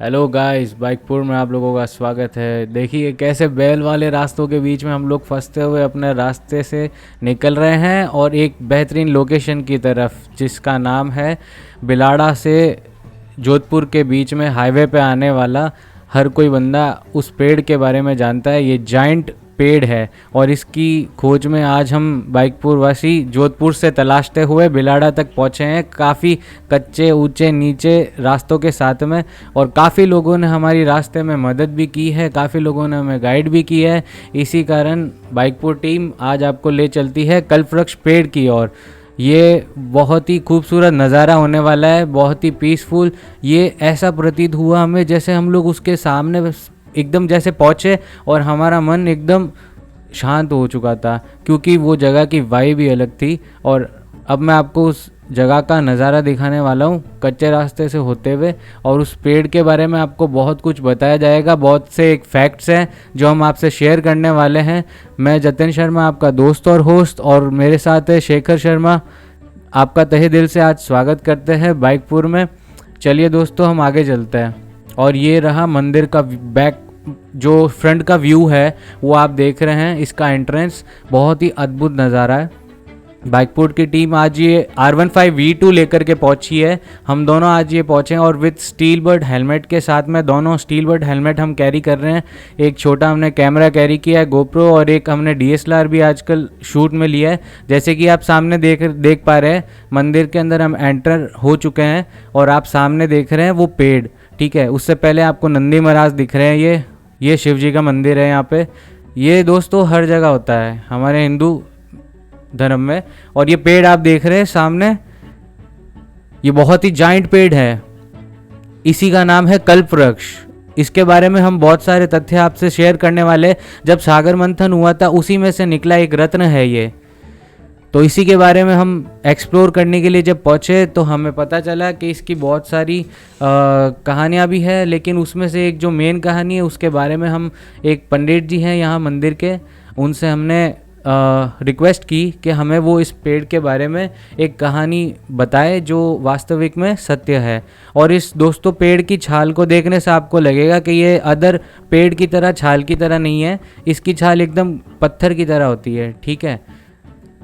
Hello guys, बाइकपुर में आप लोगों का स्वागत है। देखिए कैसे बैल वाले रास्तों के बीच में हम लोग फंसते हुए अपने रास्ते से निकल रहे हैं और एक बेहतरीन लोकेशन की तरफ, जिसका नाम है बिलाड़ा से जोधपुर के बीच में हाईवे पे आने वाला। हर कोई बंदा उस पेड़ के बारे में जानता है। ये जाइंट पेड़ है और इसकी खोज में आज हम बाइकपुर वासी जोधपुर से तलाशते हुए बिलाड़ा तक पहुँचे हैं। काफ़ी कच्चे ऊंचे नीचे रास्तों के साथ में, और काफ़ी लोगों ने हमारी रास्ते में मदद भी की है, काफ़ी लोगों ने हमें गाइड भी की है। इसी कारण बाइकपुर टीम आज आपको ले चलती है कल्पवृक्ष पेड़ की ओर। ये बहुत ही खूबसूरत नज़ारा होने वाला है, बहुत ही पीसफुल। ये ऐसा प्रतीत हुआ हमें जैसे हम लोग उसके सामने एकदम जैसे पहुँचे और हमारा मन एकदम शांत हो चुका था, क्योंकि वो जगह की वाइब ही अलग थी। और अब मैं आपको उस जगह का नज़ारा दिखाने वाला हूँ कच्चे रास्ते से होते हुए, और उस पेड़ के बारे में आपको बहुत कुछ बताया जाएगा। बहुत से एक फैक्ट्स हैं जो हम आपसे शेयर करने वाले हैं। मैं जतिन शर्मा, आपका दोस्त और होस्ट, और मेरे साथ है शेखर शर्मा। आपका तहे दिल से आज स्वागत करते हैं बाइकपुर में। चलिए दोस्तों, हम आगे चलते हैं। और ये रहा मंदिर का बैक, जो फ्रंट का व्यू है वो आप देख रहे हैं। इसका एंट्रेंस बहुत ही अद्भुत नज़ारा है। बाइकपुर की टीम आज ये R15V2 लेकर के पहुंची है। हम दोनों आज ये पहुंचे हैं और विथ स्टील बर्ड हेलमेट के साथ में। दोनों स्टील बर्ड हेलमेट हम कैरी कर रहे हैं। एक छोटा हमने कैमरा कैरी किया है गोप्रो, और एक हमने DSLR भी आजकल शूट में लिया है। जैसे कि आप सामने देख पा रहे हैं, मंदिर के अंदर हम एंटर हो चुके हैं और आप सामने देख रहे हैं वो पेड़, ठीक है। उससे पहले आपको नंदी महाराज दिख रहे हैं। ये शिव जी का मंदिर है यहाँ पे। ये दोस्तों हर जगह होता है हमारे हिंदू धर्म में। और ये पेड़ आप देख रहे हैं सामने, ये बहुत ही जाइंट पेड़ है। इसी का नाम है कल्पवृक्ष। इसके बारे में हम बहुत सारे तथ्य आपसे शेयर करने वाले। जब सागर मंथन हुआ था उसी में से निकला एक रत्न है ये। तो इसी के बारे में हम एक्सप्लोर करने के लिए जब पहुँचे तो हमें पता चला कि इसकी बहुत सारी कहानियाँ भी है, लेकिन उसमें से एक जो मेन कहानी है उसके बारे में हम, एक पंडित जी हैं यहाँ मंदिर के, उनसे हमने रिक्वेस्ट की कि हमें वो इस पेड़ के बारे में एक कहानी बताए जो वास्तविक में सत्य है। और इस दोस्तों पेड़ की छाल को देखने से आपको लगेगा कि ये अदर पेड़ की तरह छाल की तरह नहीं है। इसकी छाल एकदम पत्थर की तरह होती है, ठीक है।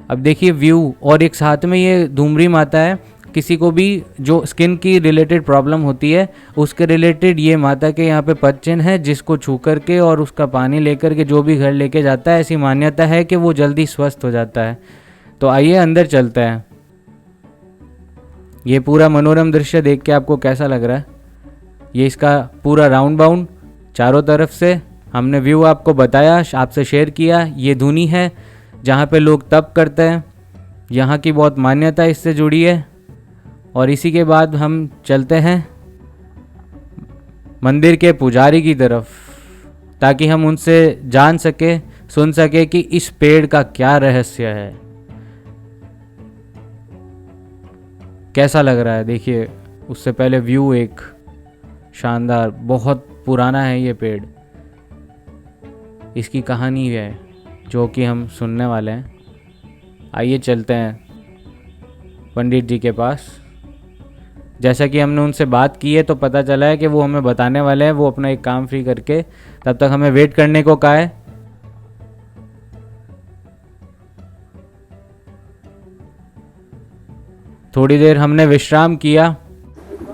अब देखिए व्यू, और एक साथ में ये धूमरी माता है। किसी को भी जो स्किन की रिलेटेड प्रॉब्लम होती है उसके रिलेटेड ये माता के यहाँ पे पद चिन्ह है, जिसको छू करके और उसका पानी लेकर के जो भी घर लेके जाता है, ऐसी मान्यता है कि वो जल्दी स्वस्थ हो जाता है। तो आइए अंदर चलते हैं। ये पूरा मनोरम दृश्य देख के आपको कैसा लग रहा है? ये इसका पूरा राउंड बाउंड चारों तरफ से हमने व्यू आपको बताया, आपसे शेयर किया। ये धुनी है जहाँ पे लोग तप करते हैं, यहाँ की बहुत मान्यता इससे जुड़ी है। और इसी के बाद हम चलते हैं मंदिर के पुजारी की तरफ, ताकि हम उनसे जान सके, सुन सके कि इस पेड़ का क्या रहस्य है। कैसा लग रहा है देखिए। उससे पहले व्यू एक शानदार, बहुत पुराना है ये पेड़। इसकी कहानी है जो कि हम सुनने वाले हैं। आइए चलते हैं पंडित जी के पास। जैसा कि हमने उनसे बात की है तो पता चला है कि वो हमें बताने वाले हैं। वो अपना एक काम फ्री करके तब तक हमें वेट करने को कहा है। थोड़ी देर हमने विश्राम किया।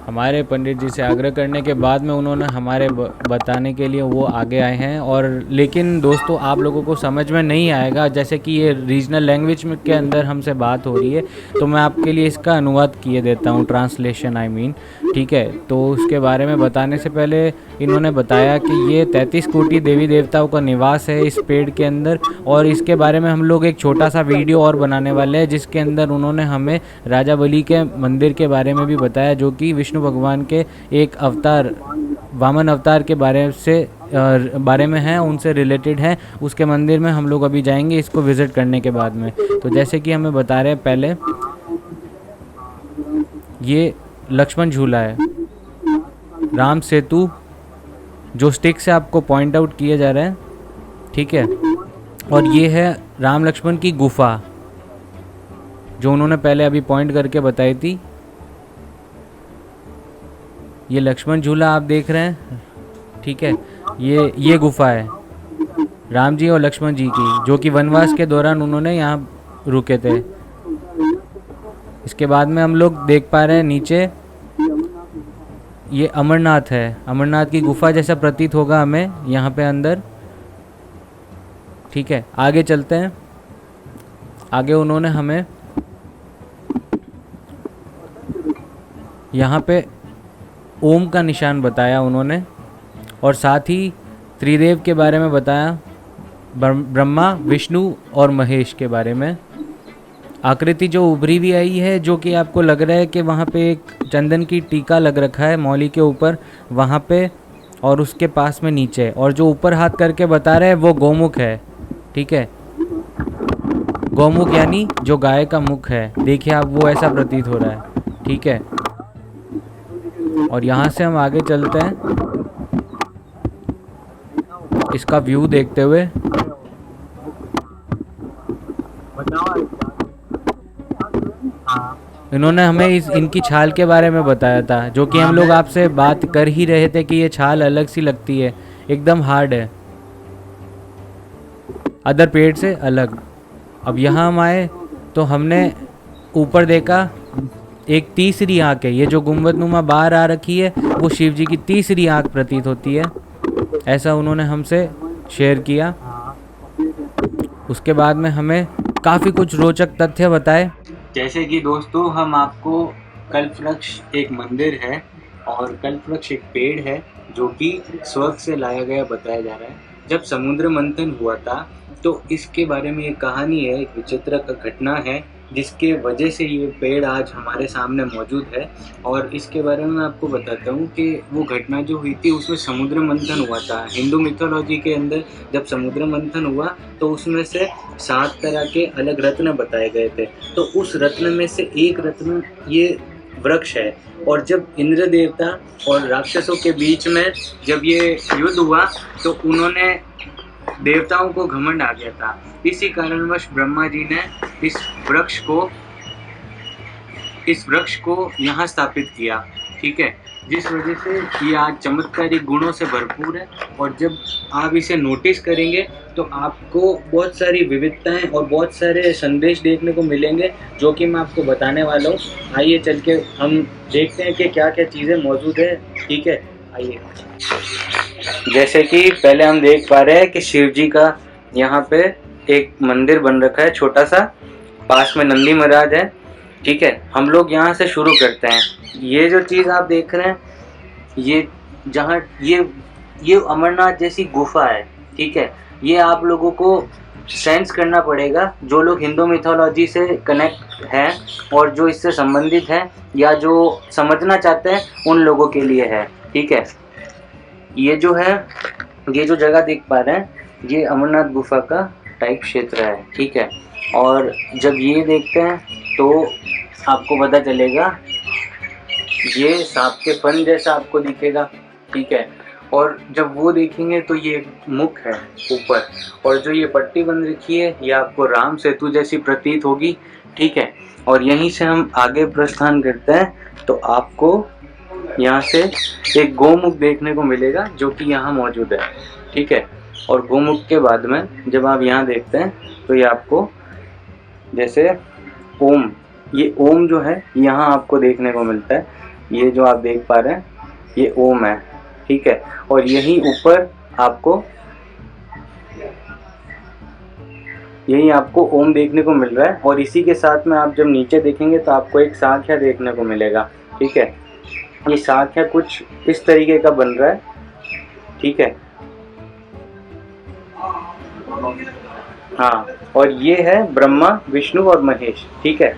हमारे पंडित जी से आग्रह करने के बाद में उन्होंने हमारे बताने के लिए वो आगे आए हैं। और लेकिन दोस्तों आप लोगों को समझ में नहीं आएगा, जैसे कि ये रीजनल लैंग्वेज में के अंदर हमसे बात हो रही है, तो मैं आपके लिए इसका अनुवाद किए देता हूँ, ट्रांसलेशन आई मीन, ठीक है। तो उसके बारे में बताने से पहले इन्होंने बताया कि ये 33 कोटि देवी देवताओं का निवास है इस पेड़ के अंदर। और इसके बारे में हम लोग एक छोटा सा वीडियो और बनाने वाले हैं, जिसके अंदर उन्होंने हमें राजा बलि के मंदिर के बारे में भी बताया, जो कि विष्णु भगवान के एक अवतार, वामन अवतार के बारे में है, उनसे रिलेटेड है। उसके मंदिर में हम लोग अभी जाएंगे इसको विज़िट करने के बाद में। तो जैसे कि हमें बता रहे हैं, पहले ये लक्ष्मण झूला है, राम सेतु जो स्टिक से आपको पॉइंट आउट किए जा रहे हैं, ठीक है। और ये है राम लक्ष्मण की गुफा जो उन्होंने पहले अभी पॉइंट करके बताई थी। ये लक्ष्मण झूला आप देख रहे हैं, ठीक है। ये गुफा है राम जी और लक्ष्मण जी की, जो कि वनवास के दौरान उन्होंने यहाँ रुके थे। इसके बाद में हम लोग देख पा रहे हैं नीचे, ये अमरनाथ है। अमरनाथ की गुफा जैसा प्रतीत होगा हमें यहाँ पे अंदर, ठीक है। आगे चलते हैं। आगे उन्होंने हमें यहाँ पे ओम का निशान बताया उन्होंने, और साथ ही त्रिदेव के बारे में बताया, ब्रह्मा, विष्णु और महेश के बारे में। आकृति जो उभरी भी आई है, जो कि आपको लग रहा है कि वहाँ पे एक चंदन की टीका लग रखा है मौली के ऊपर, वहाँ पे और उसके पास में नीचे, और जो ऊपर हाथ करके बता रहे हैं वो गोमुख है, ठीक है। गोमुख यानी जो गाय का मुख है, देखिए आप, वो ऐसा प्रतीत हो रहा है, ठीक है। और यहाँ से हम आगे चलते हैं इसका व्यू देखते हुए। इन्होंने हमें इनकी छाल के बारे में बताया था, जो कि हम लोग आपसे बात कर ही रहे थे कि ये छाल अलग सी लगती है, एकदम हार्ड है, अदर पेड़ से अलग। अब यहाँ हम आए तो हमने ऊपर देखा एक तीसरी आँख है, ये जो गुंबदनुमा बाहर आ रखी है वो शिव जी की तीसरी आँख प्रतीत होती है, ऐसा उन्होंने हमसे शेयर किया। उसके बाद में हमें काफ़ी कुछ रोचक तथ्य बताए, जैसे कि दोस्तों, हम आपको कल्पवृक्ष एक मंदिर है और कल्पवृक्ष एक पेड़ है जो कि स्वर्ग से लाया गया बताया जा रहा है। जब समुद्र मंथन हुआ था तो इसके बारे में एक कहानी है, एक विचित्र घटना है जिसके वजह से ये पेड़ आज हमारे सामने मौजूद है। और इसके बारे में मैं आपको बताता हूँ कि वो घटना जो हुई थी उसमें समुद्र मंथन हुआ था। हिंदू मिथोलॉजी के अंदर जब समुद्र मंथन हुआ तो उसमें से 7 तरह के अलग रत्न बताए गए थे। तो उस रत्न में से एक रत्न ये वृक्ष है। और जब इंद्र देवता और राक्षसों के बीच में जब ये युद्ध हुआ तो उन्होंने देवताओं को घमंड आ गया था। इसी कारणवश ब्रह्मा जी ने इस वृक्ष को यहाँ स्थापित किया, ठीक है। जिस वजह से ये आज चमत्कारी गुणों से भरपूर है। और जब आप इसे नोटिस करेंगे तो आपको बहुत सारी विविधताएं और बहुत सारे संदेश देखने को मिलेंगे, जो कि मैं आपको बताने वाला हूँ। आइए चल के हम देखते हैं कि क्या क्या चीज़ें मौजूद है, ठीक है। आइए। जैसे कि पहले हम देख पा रहे हैं कि शिव जी का यहाँ पे एक मंदिर बन रखा है छोटा सा, पास में नंदी महाराज है, ठीक है। हम लोग यहाँ से शुरू करते हैं। ये जो चीज़ आप देख रहे हैं, ये जहाँ ये अमरनाथ जैसी गुफा है, ठीक है। ये आप लोगों को सेंस करना पड़ेगा, जो लोग हिंदू मिथोलॉजी से कनेक्ट हैं और जो इससे संबंधित हैं या जो समझना चाहते हैं उन लोगों के लिए है, ठीक है। ये जो है, ये जो जगह देख पा रहे हैं, ये अमरनाथ गुफा का टाइप क्षेत्र है, ठीक है। और जब ये देखते हैं तो आपको पता चलेगा, ये सांप के फन जैसा आपको दिखेगा, ठीक है। और जब वो देखेंगे तो ये मुख है ऊपर, और जो ये पट्टी बन रखी है ये आपको राम सेतु जैसी प्रतीत होगी, ठीक है। और यहीं से हम आगे प्रस्थान करते हैं तो आपको यहाँ से एक गोमुख देखने को मिलेगा जो कि यहाँ मौजूद है, ठीक है। और गोमुख के बाद में जब आप यहाँ देखते हैं तो ये आपको जैसे ओम, ये ओम जो है यहाँ आपको देखने को मिलता है। ये जो आप देख पा रहे हैं ये ओम है, ठीक है। और यहीं ऊपर आपको ओम देखने को मिल रहा है। और इसी के साथ में आप जब नीचे देखेंगे तो आपको एक सांख्या देखने को मिलेगा, ठीक है। ये सांख्या कुछ इस तरीके का बन रहा है, ठीक है। हाँ, और ये है ब्रह्मा, विष्णु और महेश, ठीक है।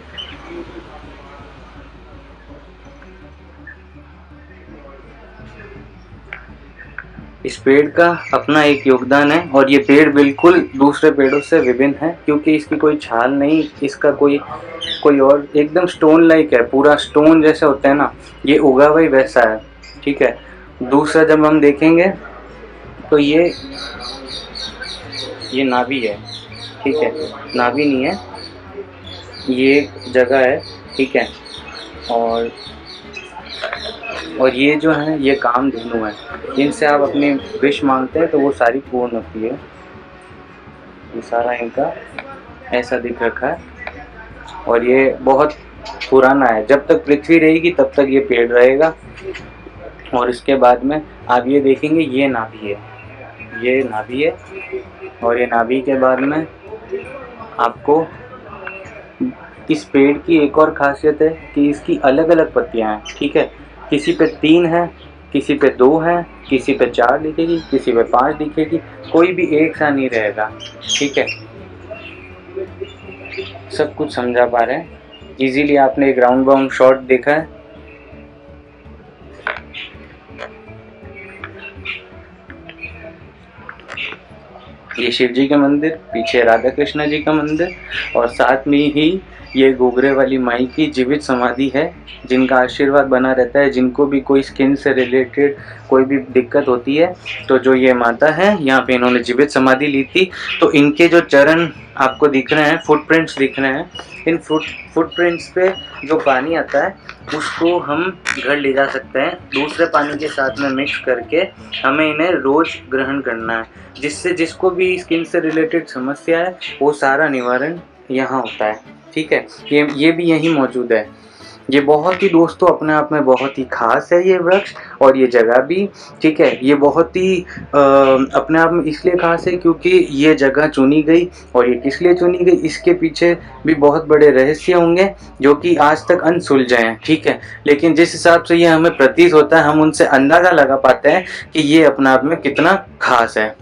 इस पेड़ का अपना एक योगदान है और ये पेड़ बिल्कुल दूसरे पेड़ों से विभिन्न है क्योंकि इसकी कोई छाल नहीं, इसका कोई और एकदम स्टोन लाइक है, पूरा स्टोन जैसे होता है ना, ये उगा हुआ ही वैसा है, ठीक है। दूसरा जब हम देखेंगे तो ये नाभि है, ठीक है। नाभि नहीं है, ये एक जगह है, ठीक है। और और ये जो है ये कामधेनु है, इनसे आप अपनी विश मांगते हैं तो वो सारी पूर्ण होती है। ये सारा इनका ऐसा दिख रखा है और ये बहुत पुराना है, जब तक पृथ्वी रहेगी तब तक ये पेड़ रहेगा। और इसके बाद में आप ये देखेंगे ये नाभि है, ये नाभि है। और ये नाभि के बाद में आपको इस पेड़ की एक और खासियत है कि इसकी अलग अलग पत्तियां हैं, ठीक है। किसी पे 3 है, किसी पे 2 है, किसी पे 4 दिखेगी, किसी पे 5 दिखेगी, कोई भी एक सा नहीं रहेगा, ठीक है। सब कुछ समझा पा रहे हैं इजीली। आपने एक राउंड बाउंड शॉट देखा है। ये शिव जी का मंदिर, पीछे राधा कृष्ण जी का मंदिर और साथ में ही ये गोगरे वाली माई की जीवित समाधि है, जिनका आशीर्वाद बना रहता है। जिनको भी कोई स्किन से रिलेटेड कोई भी दिक्कत होती है तो जो ये माता है यहाँ पे इन्होंने जीवित समाधि ली थी, तो इनके जो चरण आपको दिख रहे हैं, फुटप्रिंट्स दिख रहे हैं, इन फुटप्रिंट्स पे जो पानी आता है उसको हम घर ले जा सकते हैं। दूसरे पानी के साथ में मिक्स करके हमें इन्हें रोज़ ग्रहण करना है, जिससे जिसको भी स्किन से रिलेटेड समस्या है वो सारा निवारण यहाँ होता है, ठीक है। ये भी यहीं मौजूद है। ये बहुत ही दोस्तों अपने आप में बहुत ही खास है ये वृक्ष और ये जगह भी, ठीक है। ये बहुत ही अपने आप में इसलिए खास है क्योंकि ये जगह चुनी गई, और ये किस लिए चुनी गई इसके पीछे भी बहुत बड़े रहस्य होंगे जो कि आज तक अनसुलझे हैं, ठीक है। लेकिन जिस हिसाब से ये हमें प्रतीत होता है हम उनसे अंदाज़ा लगा पाते हैं कि ये अपने आप में कितना खास है।